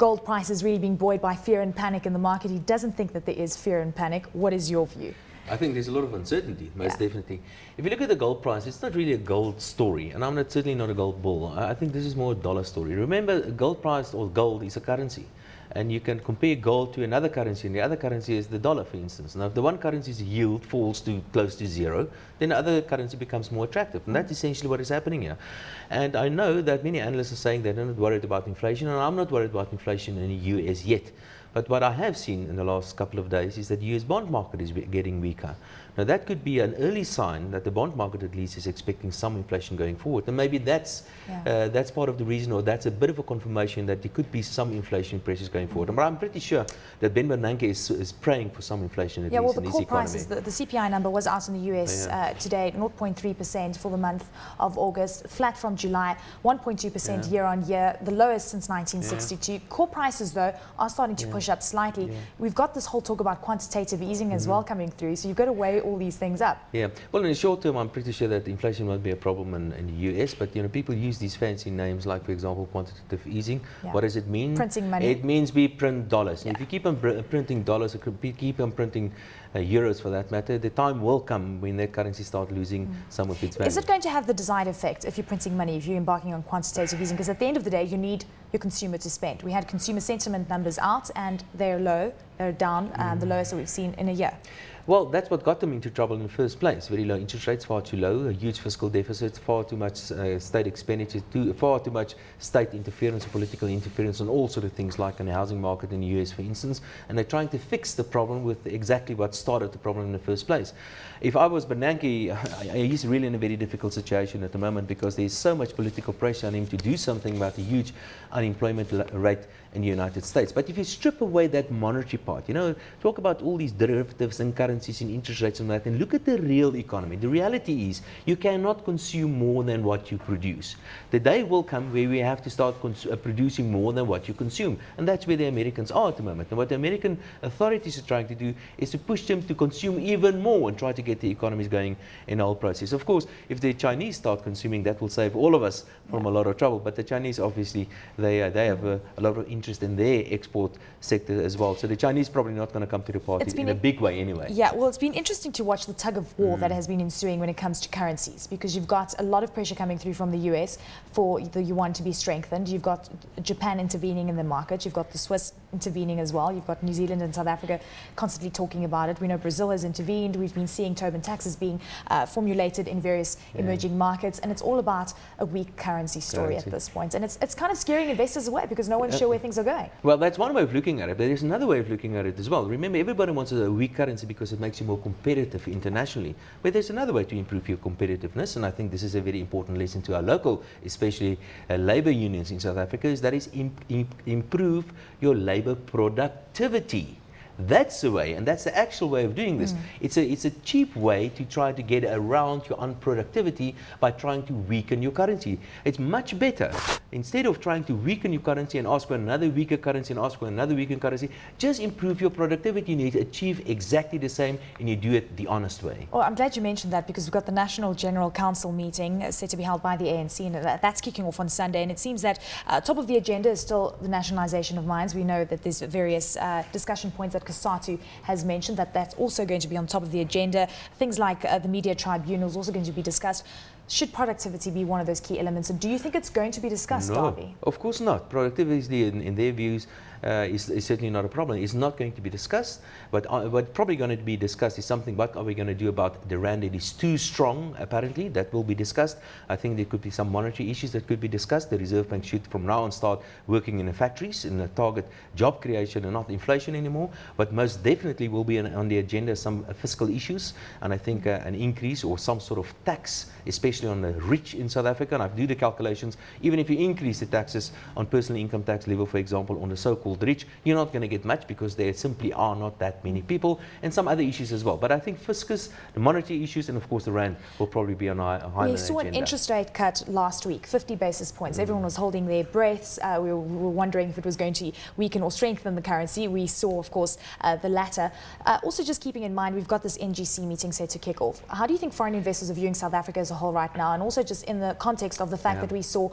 gold price is really being buoyed by fear and panic in the market. He doesn't think that there is fear and panic. What is your view? I think there's a lot of uncertainty, most definitely. If you look at the gold price, it's not really a gold story, and I'm certainly not a gold bull. I think this is more a dollar story. Remember, gold price or gold is a currency, and you can compare gold to another currency, and the other currency is the dollar, for instance. Now, if the one currency's yield falls to close to zero, then the other currency becomes more attractive, and that's essentially what is happening here. And I know that many analysts are saying they're not worried about inflation, and I'm not worried about inflation in the US yet. But what I have seen in the last couple of days is that the US bond market is getting weaker. Now that could be an early sign that the bond market at least is expecting some inflation going forward. And maybe that's part of the reason, or that's a bit of a confirmation that there could be some inflation pressures going forward. But I'm pretty sure that Ben Bernanke is praying for some inflation at least in his economy. Prices, the CPI number was out in the US today, 0.3% for the month of August, flat from July, 1.2% year on year, the lowest since 1962. Core prices, though, are starting to push up slightly. We've got this whole talk about quantitative easing as well coming through, so you've got to weigh all these things up. Yeah, well, in the short term, I'm pretty sure that inflation won't be a problem in the US, but people use these fancy names like, for example, quantitative easing. What does it mean? Printing money. It means we print dollars. And if you keep on printing dollars, keep on printing euros for that matter, the time will come when that currency starts losing some of its value. Is it going to have the desired effect if you're printing money, if you're embarking on quantitative easing? Because at the end of the day, you need your consumer to spend. We had consumer sentiment numbers out, and they're low, they're down, the lowest that we've seen in a year. Well, that's what got them into trouble in the first place. Very low interest rates, far too low, a huge fiscal deficit, far too much state expenditure, far too much state interference or political interference on all sort of things like in the housing market in the US, for instance. And they're trying to fix the problem with exactly what started the problem in the first place. If I was Bernanke, he's really in a very difficult situation at the moment because there's so much political pressure on him to do something about the huge unemployment rate in the United States. But if you strip away that monetary part, talk about all these derivatives and currencies and interest rates and that, and look at the real economy. The reality is you cannot consume more than what you produce. The day will come where we have to start producing more than what you consume. And that's where the Americans are at the moment. And what the American authorities are trying to do is to push them to consume even more and try to get the economies going in the whole process. Of course, if the Chinese start consuming, that will save all of us from a lot of trouble. But the Chinese, obviously, they have a lot of interest in their export sector as well. So the Chinese probably not going to come to the party in a big way anyway. Yeah, well, it's been interesting to watch the tug of war that has been ensuing when it comes to currencies, because you've got a lot of pressure coming through from the US for the yuan to be strengthened. You've got Japan intervening in the market. You've got the Swiss intervening as well. You've got New Zealand and South Africa constantly talking about it. We know Brazil has intervened. We've been seeing Tobin taxes being formulated in various emerging markets, and it's all about a weak currency story at this point. And it's kind of scaring investors away because no one's sure where things are going. Well, that's one way of looking at it, but there's another way of looking at it as well. Remember, everybody wants a weak currency because it makes you more competitive internationally. But there's another way to improve your competitiveness, and I think this is a very important lesson to our local, especially labor unions in South Africa, is that is improve your labor productivity. That's the way, and that's the actual way of doing this. It's a cheap way to try to get around your unproductivity by trying to weaken your currency. It's much better, instead of trying to weaken your currency and ask for another weaker currency and ask for another weaker currency, just improve your productivity. You need to achieve exactly the same, and you do it the honest way. Well, I'm glad you mentioned that, because we've got the National General Council meeting set to be held by the ANC, and that's kicking off on Sunday. And it seems that top of the agenda is still the nationalisation of mines. We know that there's various discussion points that Kasatu has mentioned, that's also going to be on top of the agenda. Things like the media tribunal is also going to be discussed. Should productivity be one of those key elements? And do you think it's going to be discussed, Dawie? No, of course not. Productivity, in their views, is certainly not a problem. It's not going to be discussed, but what probably going to be discussed is something, what are we going to do about the rand? It is too strong, apparently. That will be discussed. I think there could be some monetary issues that could be discussed. The Reserve Bank should from now on start working in the factories and target job creation and not inflation anymore. But most definitely will be on the agenda some fiscal issues, and I think an increase or some sort of tax, especially on the rich in South Africa. And I've do the calculations. Even if you increase the taxes on personal income tax level, for example, on the so-called rich, you're not going to get much because there simply are not that many people, and some other issues as well. But I think fiscus, the monetary issues, and of course the rand will probably be on high on the agenda. We saw an interest rate cut last week, 50 basis points. Everyone was holding their breaths. We were wondering if it was going to weaken or strengthen the currency. We saw, of course, the latter. Also, just keeping in mind, we've got this NGC meeting set to kick off. How do you think foreign investors are viewing South Africa as a whole right now, and also just in the context of the fact that we saw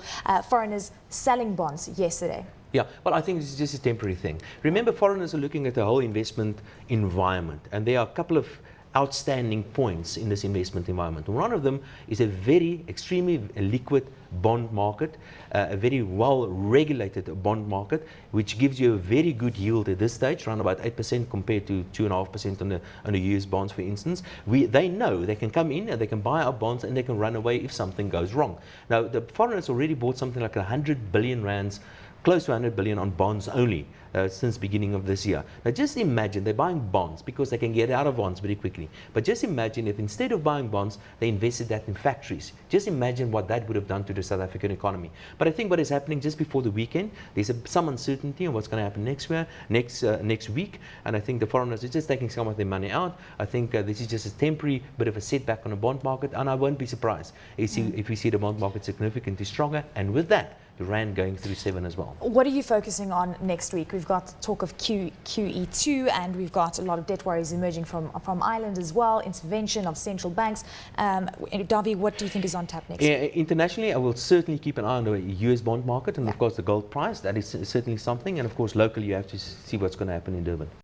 foreigners selling bonds yesterday? Yeah, well, I think this is just a temporary thing. Remember, foreigners are looking at the whole investment environment, and there are a couple of outstanding points in this investment environment. One of them is a very extremely liquid bond market, a very well regulated bond market, which gives you a very good yield at this stage, around about 8% compared to 2.5% on the US bonds, for instance. They know they can come in and they can buy our bonds and they can run away if something goes wrong. Now, the foreigners already bought something like 100 billion rands, close to 100 billion on bonds only since beginning of this year. Now just imagine they're buying bonds because they can get out of bonds very quickly. But just imagine if instead of buying bonds, they invested that in factories. Just imagine what that would have done to the South African economy. But I think what is happening just before the weekend, there's some uncertainty on what's going to happen next week. And I think the foreigners are just taking some of their money out. I think this is just a temporary bit of a setback on the bond market. And I won't be surprised if we see the bond market significantly stronger. And with that, the rand going through 7 as well. What are you focusing on next week? We've got talk of QE2, and we've got a lot of debt worries emerging from Ireland as well, intervention of central banks. Dawie, what do you think is on tap next week? Internationally, I will certainly keep an eye on the US bond market and, of course, the gold price. That is certainly something. And, of course, locally, you have to see what's going to happen in Durban.